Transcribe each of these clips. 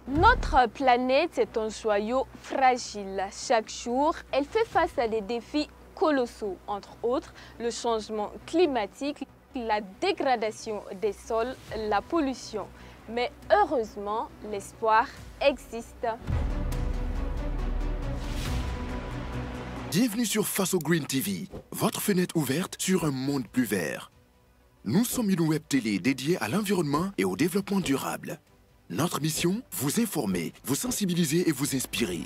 Notre planète est un joyau fragile. Chaque jour, elle fait face à des défis colossaux, entre autres le changement climatique, la dégradation des sols, la pollution. Mais heureusement, l'espoir existe. Bienvenue sur Faso Green TV, votre fenêtre ouverte sur un monde plus vert. Nous sommes une web télé dédiée à l'environnement et au développement durable. Notre mission, vous informer, vous sensibiliser et vous inspirer.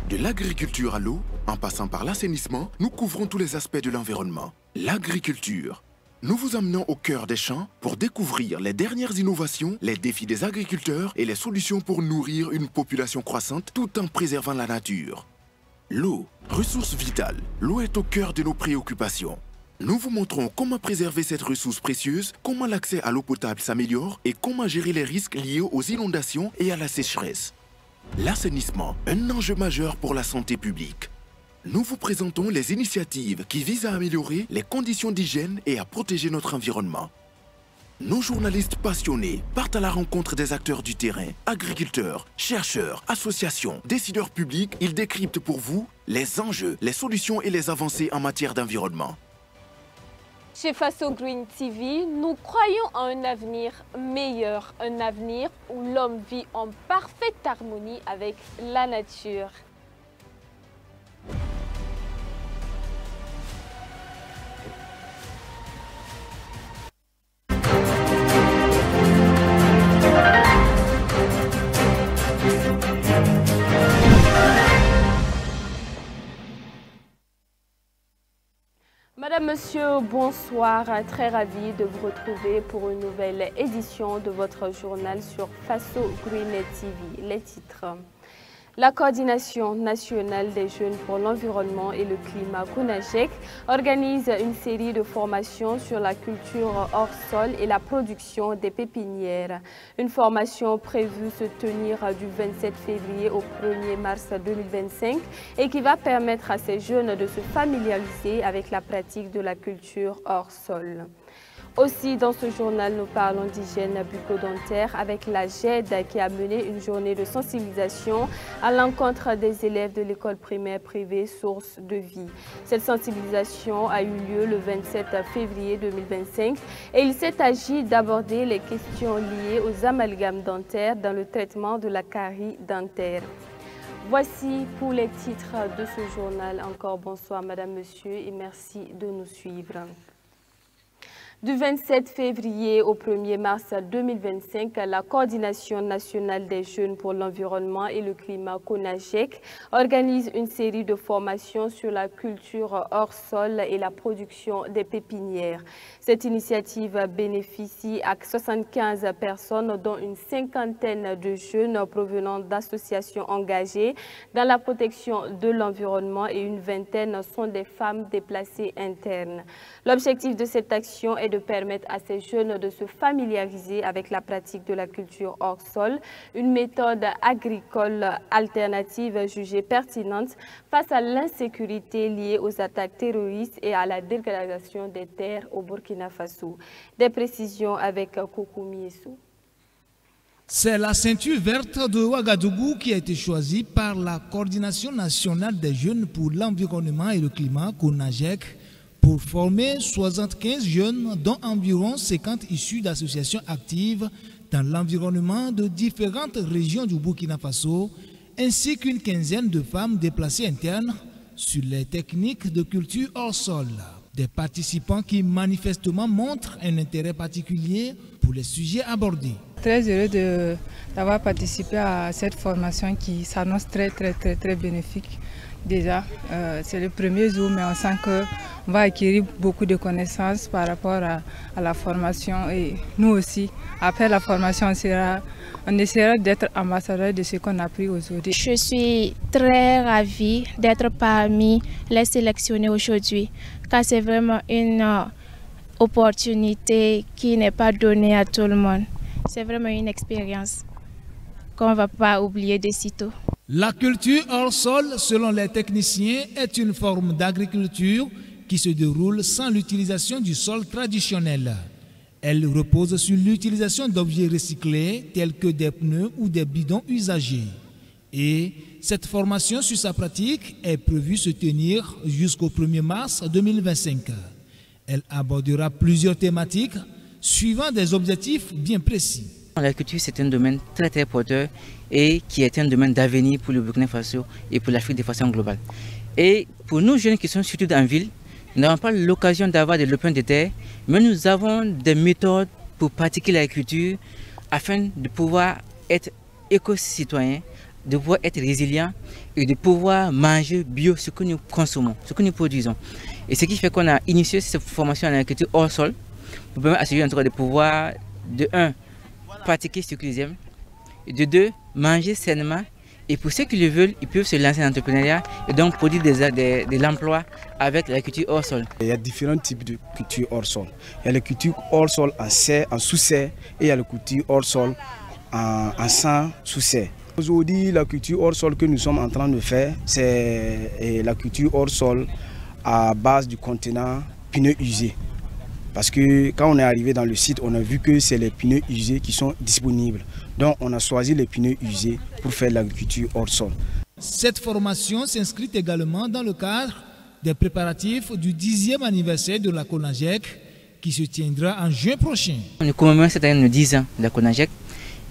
De l'agriculture à l'eau, en passant par l'assainissement, nous couvrons tous les aspects de l'environnement. L'agriculture. Nous vous emmenons au cœur des champs pour découvrir les dernières innovations, les défis des agriculteurs et les solutions pour nourrir une population croissante tout en préservant la nature. L'eau, ressource vitale. L'eau est au cœur de nos préoccupations. Nous vous montrons comment préserver cette ressource précieuse, comment l'accès à l'eau potable s'améliore et comment gérer les risques liés aux inondations et à la sécheresse. L'assainissement, un enjeu majeur pour la santé publique. Nous vous présentons les initiatives qui visent à améliorer les conditions d'hygiène et à protéger notre environnement. Nos journalistes passionnés partent à la rencontre des acteurs du terrain, agriculteurs, chercheurs, associations, décideurs publics. Ils décryptent pour vous les enjeux, les solutions et les avancées en matière d'environnement. Chez Faso Green TV, nous croyons à un avenir meilleur, un avenir où l'homme vit en parfaite harmonie avec la nature. Madame, Monsieur, bonsoir. Très ravie de vous retrouver pour une nouvelle édition de votre journal sur Faso Green TV. Les titres. La Coordination nationale des jeunes pour l'environnement et le climat, CONAGEC, organise une série de formations sur la culture hors sol et la production des pépinières. Une formation prévue se tenir du 27 février au 1er mars 2025 et qui va permettre à ces jeunes de se familiariser avec la pratique de la culture hors sol. Aussi, dans ce journal, nous parlons d'hygiène bucco-dentaire avec la GED qui a mené une journée de sensibilisation à l'encontre des élèves de l'école primaire privée Source de Vie. Cette sensibilisation a eu lieu le 27 février 2025 et il s'est agi d'aborder les questions liées aux amalgames dentaires dans le traitement de la carie dentaire. Voici pour les titres de ce journal. Encore bonsoir, Madame, Monsieur, et merci de nous suivre. Du 27 février au 1er mars 2025, la Coordination nationale des jeunes pour l'environnement et le climat, CONAGEC, organise une série de formations sur la culture hors sol et la production des pépinières. Cette initiative bénéficie à 75 personnes, dont une cinquantaine de jeunes provenant d'associations engagées dans la protection de l'environnement et une vingtaine sont des femmes déplacées internes. L'objectif de cette action est de permettre à ces jeunes de se familiariser avec la pratique de la culture hors sol, une méthode agricole alternative jugée pertinente face à l'insécurité liée aux attaques terroristes et à la dégradation des terres au Burkina Faso. Des précisions avec Koukou Miessou. C'est la ceinture verte de Ouagadougou qui a été choisie par la Coordination nationale des jeunes pour l'environnement et le climat, CONAGEC, pour former 75 jeunes, dont environ 50 issus d'associations actives dans l'environnement de différentes régions du Burkina Faso, ainsi qu'une quinzaine de femmes déplacées internes sur les techniques de culture hors sol. Des participants qui manifestement montrent un intérêt particulier pour les sujets abordés. Très heureux d'avoir participé à cette formation qui s'annonce très bénéfique. Déjà, c'est le premier jour, mais on sent qu'on va acquérir beaucoup de connaissances par rapport à la formation. Et nous aussi, après la formation, on essaiera d'être ambassadeur de ce qu'on a appris aujourd'hui. Je suis très ravie d'être parmi les sélectionnés aujourd'hui, car c'est vraiment une opportunité qui n'est pas donnée à tout le monde. C'est vraiment une expérience qu'on ne va pas oublier de sitôt. La culture hors sol, selon les techniciens, est une forme d'agriculture qui se déroule sans l'utilisation du sol traditionnel. Elle repose sur l'utilisation d'objets recyclés tels que des pneus ou des bidons usagés. Et cette formation sur sa pratique est prévue se tenir jusqu'au 1er mars 2025. Elle abordera plusieurs thématiques suivant des objectifs bien précis. L'agriculture, c'est un domaine très très porteur et qui est un domaine d'avenir pour le Burkina Faso et pour l'Afrique de façon globale. Et pour nous jeunes qui sont surtout en ville, nous n'avons pas l'occasion d'avoir des lopins de terre, mais nous avons des méthodes pour pratiquer l'agriculture afin de pouvoir être éco-citoyens, de pouvoir être résilients et de pouvoir manger bio ce que nous consommons, ce que nous produisons. Et ce qui fait qu'on a initié cette formation en agriculture hors sol pour permettre à ces jeunes de pouvoir, de 1, pratiquer ce qu'ils aiment, et de 2, manger sainement. Et pour ceux qui le veulent, ils peuvent se lancer en entrepreneuriat et donc produire de l'emploi avec la culture hors sol. Il y a différents types de cultures hors sol. Il y a la culture hors sol en serre, en sous-serre, et il y a la culture hors sol en sans sous-serre. Aujourd'hui, la culture hors sol que nous sommes en train de faire, c'est la culture hors sol à base du contenant pneus usés. Parce que quand on est arrivé dans le site, on a vu que c'est les pneus usés qui sont disponibles. Donc on a choisi les pneus usés pour faire l'agriculture hors sol. Cette formation s'inscrit également dans le cadre des préparatifs du 10e anniversaire de la CONAGEC qui se tiendra en juin prochain. Nous commémorons cette année nos 10 ans de la CONAGEC,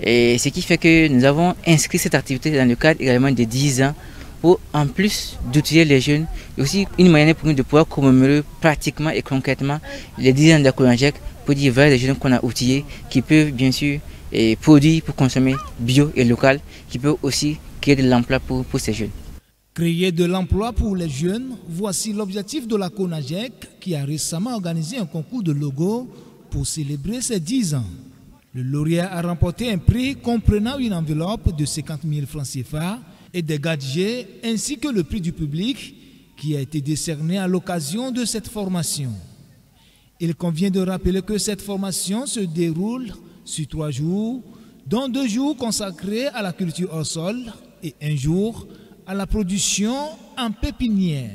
et ce qui fait que nous avons inscrit cette activité dans le cadre également des 10 ans pour, en plus d'outiller les jeunes, et aussi une manière pour nous de pouvoir commémorer pratiquement et concrètement les 10 ans de la CONAGEC pour dire vers les jeunes qu'on a outillés qui peuvent bien sûr produire pour consommer bio et local, qui peuvent aussi créer de l'emploi pour ces jeunes. Créer de l'emploi pour les jeunes, voici l'objectif de la CONAGEC qui a récemment organisé un concours de logo pour célébrer ses 10 ans. Le lauréat a remporté un prix comprenant une enveloppe de 50 000 francs CFA et des gadgets ainsi que le prix du public qui a été décerné à l'occasion de cette formation. Il convient de rappeler que cette formation se déroule sur 3 jours, dont 2 jours consacrés à la culture hors sol et 1 jour à la production en pépinière.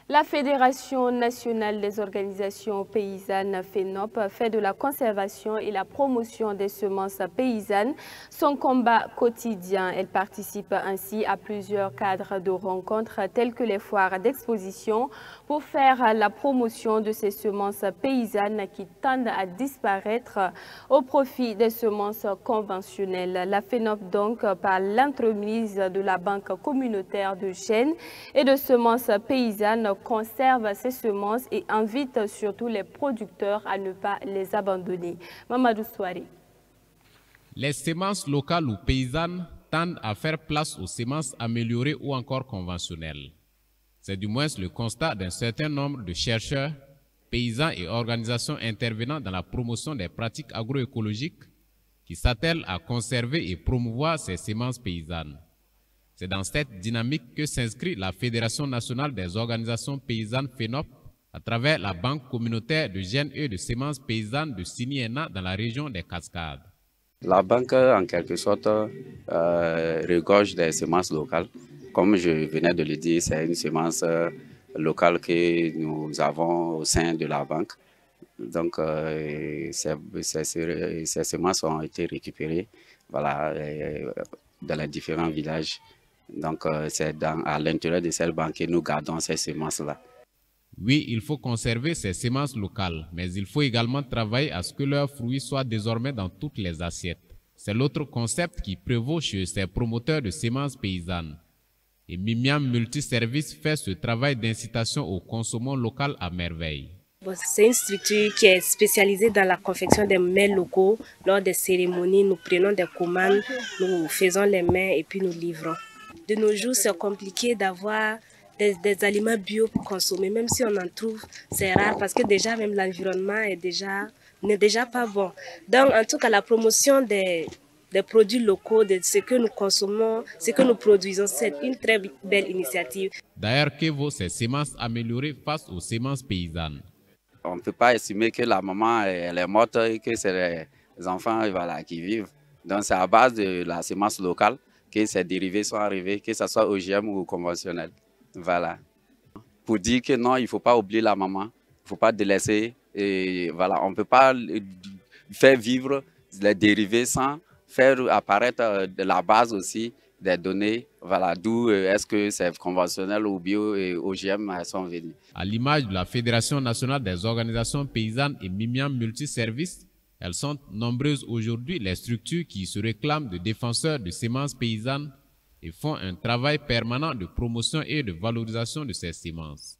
La Fédération nationale des organisations paysannes FENOP fait de la conservation et la promotion des semences paysannes son combat quotidien. Elle participe ainsi à plusieurs cadres de rencontres tels que les foires d'exposition pour faire la promotion de ces semences paysannes qui tendent à disparaître au profit des semences conventionnelles. La FENOP donc, par l'entremise de la Banque communautaire de Gênes et de semences paysannes, conserve ces semences et invite surtout les producteurs à ne pas les abandonner. Mamadou Souari. Les semences locales ou paysannes tendent à faire place aux semences améliorées ou encore conventionnelles. C'est du moins le constat d'un certain nombre de chercheurs, paysans et organisations intervenant dans la promotion des pratiques agroécologiques qui s'attellent à conserver et promouvoir ces semences paysannes. C'est dans cette dynamique que s'inscrit la Fédération nationale des organisations paysannes FENOP à travers la Banque communautaire de Gênes et de semences paysannes de Siniena dans la région des Cascades. La banque, en quelque sorte, regorge des semences locales. Comme je venais de le dire, c'est une semence locale que nous avons au sein de la banque. Donc, ces semences ont été récupérées dans les différents villages. Donc, c'est à l'intérieur de cette banque que nous gardons ces semences-là. Oui, il faut conserver ces semences locales, mais il faut également travailler à ce que leurs fruits soient désormais dans toutes les assiettes. C'est l'autre concept qui prévaut chez ces promoteurs de semences paysannes. Et Mimiam Multiservice fait ce travail d'incitation au consommation local à merveille. C'est une structure qui est spécialisée dans la confection des mets locaux. Lors des cérémonies, nous prenons des commandes, nous faisons les mets et puis nous livrons. De nos jours, c'est compliqué d'avoir des aliments bio pour consommer. Même si on en trouve, c'est rare parce que déjà même l'environnement n'est déjà pas bon. Donc en tout cas, la promotion des produits locaux, de ce que nous consommons, ce que nous produisons, c'est une très belle initiative. D'ailleurs, que vaut ces semences améliorées face aux semences paysannes? On ne peut pas estimer que la maman elle est morte et que c'est les enfants qui vivent. Donc c'est à base de la semence locale que ces dérivés sont arrivés, que ce soit OGM ou conventionnel. Voilà. Pour dire que non, il ne faut pas oublier la maman, il ne faut pas délaisser Et voilà, on ne peut pas faire vivre les dérivés sans faire apparaître de la base aussi des données. Voilà, d'où est-ce que c'est conventionnel ou bio et OGM sont venus. À l'image de la Fédération nationale des organisations paysannes et Mimian Multiservices, elles sont nombreuses aujourd'hui les structures qui se réclament de défenseurs de semences paysannes et font un travail permanent de promotion et de valorisation de ces semences.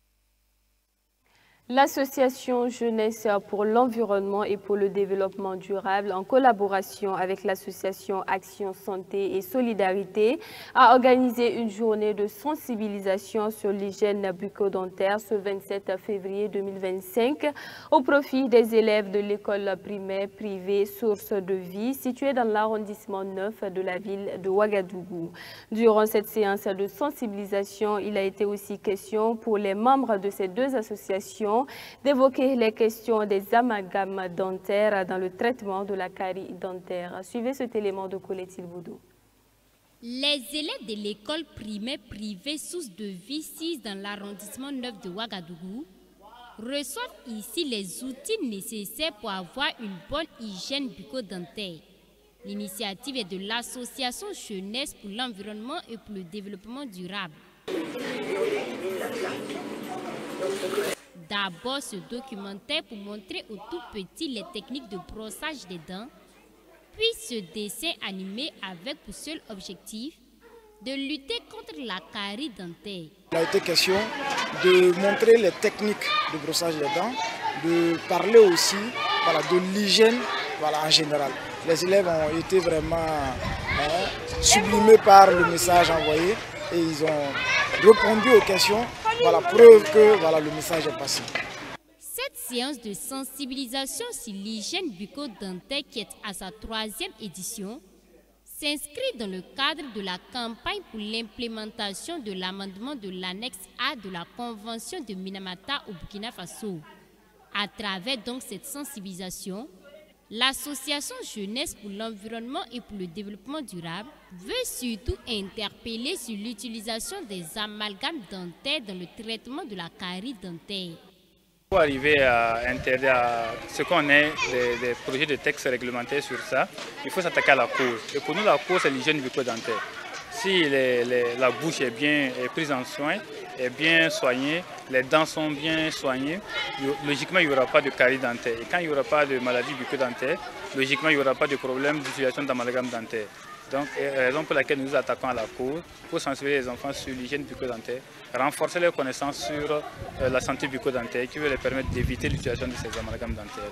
L'association Jeunesse pour l'environnement et pour le développement durable, en collaboration avec l'association Action Santé et Solidarité, a organisé une journée de sensibilisation sur l'hygiène bucco-dentaire ce 27 février 2025 au profit des élèves de l'école primaire privée Source de Vie située dans l'arrondissement 9 de la ville de Ouagadougou. Durant cette séance de sensibilisation, il a été aussi question pour les membres de ces deux associations d'évoquer les questions des amalgames dentaires dans le traitement de la carie dentaire. Suivez cet élément de Colette Boudou. Les élèves de l'école primaire privée Source de Vie 6 dans l'arrondissement 9 de Ouagadougou reçoivent ici les outils nécessaires pour avoir une bonne hygiène bucco-dentaire. L'initiative est de l'association Jeunesse pour l'environnement et pour le développement durable. D'abord, ce documentaire pour montrer aux tout petits les techniques de brossage des dents, puis ce dessin animé avec pour seul objectif de lutter contre la carie dentaire. Il a été question de montrer les techniques de brossage des dents, de parler aussi de l'hygiène en général. Les élèves ont été vraiment sublimés par le message envoyé et ils ont répondu aux questions. Preuve que le message est passé. Cette séance de sensibilisation sur l'hygiène bucco-dentaire qui est à sa 3e édition s'inscrit dans le cadre de la campagne pour l'implémentation de l'amendement de l'annexe A de la Convention de Minamata au Burkina Faso. À travers donc cette sensibilisation, l'association Jeunesse pour l'environnement et pour le développement durable veut surtout interpeller sur l'utilisation des amalgames dentaires dans le traitement de la carie dentaire. Pour arriver à interdire ce qu'on est des projets de textes réglementaires sur ça, il faut s'attaquer à la cause. Et pour nous, la cause, c'est l'hygiène bucco-dentaire. Si la bouche est prise en soin, est bien soignée, les dents sont bien soignées, logiquement, il n'y aura pas de carie dentaire. Et quand il n'y aura pas de maladie bucco-dentaire, logiquement, il n'y aura pas de problème d'utilisation d'amalgame dentaire. Donc, raison pour laquelle nous nous attaquons à la cause, pour sensibiliser les enfants sur l'hygiène bucco-dentaire, renforcer leurs connaissances sur la santé bucco-dentaire qui va leur permettre d'éviter l'utilisation de ces amalgames dentaires.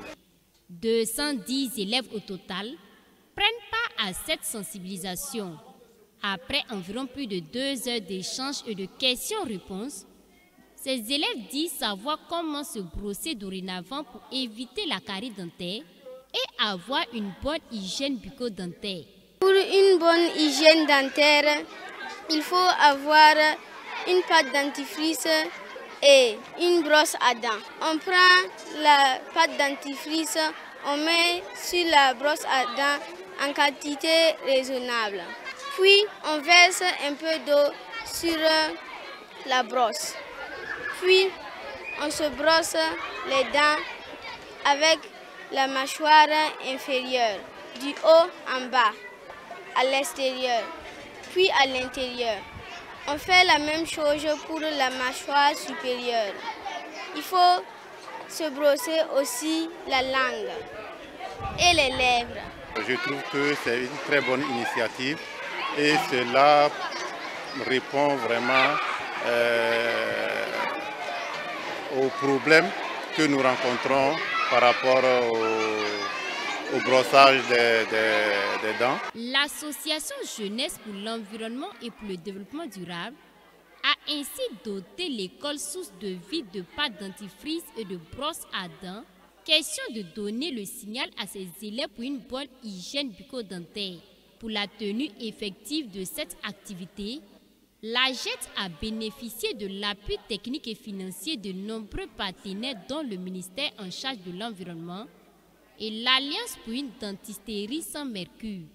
210 élèves au total prennent part à cette sensibilisation. Après environ plus de 2 heures d'échanges et de questions-réponses, ces élèves disent savoir comment se brosser dorénavant pour éviter la carie dentaire et avoir une bonne hygiène bucco-dentaire. Pour une bonne hygiène dentaire, il faut avoir une pâte dentifrice et une brosse à dents. On prend la pâte dentifrice, on met sur la brosse à dents en quantité raisonnable. Puis on verse un peu d'eau sur la brosse. Puis on se brosse les dents avec la mâchoire inférieure, du haut en bas, à l'extérieur, puis à l'intérieur. On fait la même chose pour la mâchoire supérieure. Il faut se brosser aussi la langue et les lèvres. Je trouve que c'est une très bonne initiative et cela répond vraiment aux problèmes que nous rencontrons par rapport au brossage des dents. L'association Jeunesse pour l'environnement et pour le développement durable a ainsi doté l'école Source de Vie de pâte dentifrice et de brosses à dents. Question de donner le signal à ses élèves pour une bonne hygiène bucco-dentaire. Pour la tenue effective de cette activité, l'AGET a bénéficié de l'appui technique et financier de nombreux partenaires dont le ministère en charge de l'environnement et l'Alliance pour une dentisterie sans mercure.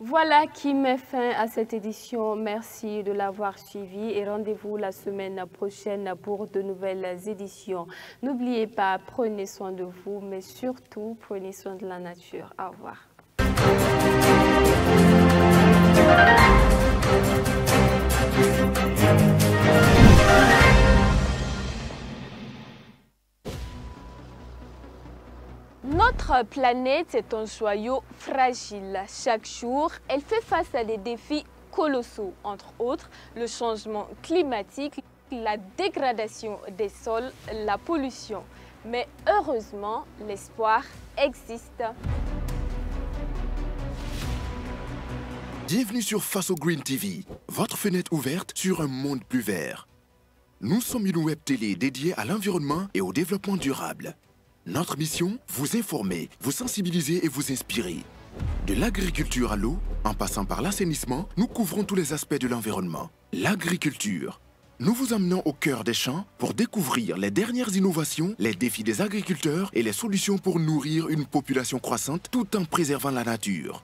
Voilà qui met fin à cette édition. Merci de l'avoir suivi et rendez-vous la semaine prochaine pour de nouvelles éditions. N'oubliez pas, prenez soin de vous, mais surtout, prenez soin de la nature. Au revoir. Notre planète est un joyau fragile. Chaque jour, elle fait face à des défis colossaux, entre autres le changement climatique, la dégradation des sols, la pollution. Mais heureusement, l'espoir existe. Bienvenue sur Faso Green TV, votre fenêtre ouverte sur un monde plus vert. Nous sommes une web télé dédiée à l'environnement et au développement durable. Notre mission, vous informer, vous sensibiliser et vous inspirer. De l'agriculture à l'eau, en passant par l'assainissement, nous couvrons tous les aspects de l'environnement. L'agriculture. Nous vous emmenons au cœur des champs pour découvrir les dernières innovations, les défis des agriculteurs et les solutions pour nourrir une population croissante tout en préservant la nature.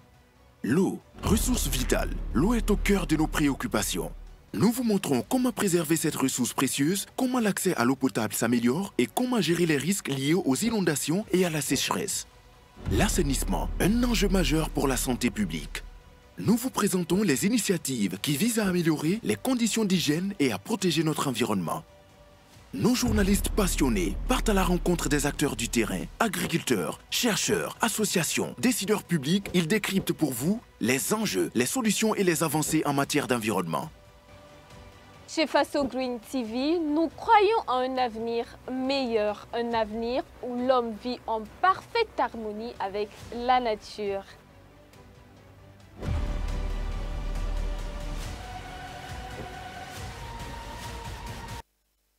L'eau, ressource vitale. L'eau est au cœur de nos préoccupations. Nous vous montrons comment préserver cette ressource précieuse, comment l'accès à l'eau potable s'améliore et comment gérer les risques liés aux inondations et à la sécheresse. L'assainissement, un enjeu majeur pour la santé publique. Nous vous présentons les initiatives qui visent à améliorer les conditions d'hygiène et à protéger notre environnement. Nos journalistes passionnés partent à la rencontre des acteurs du terrain, agriculteurs, chercheurs, associations, décideurs publics. Ils décryptent pour vous les enjeux, les solutions et les avancées en matière d'environnement. Chez Faso Green TV, nous croyons en un avenir meilleur, un avenir où l'homme vit en parfaite harmonie avec la nature.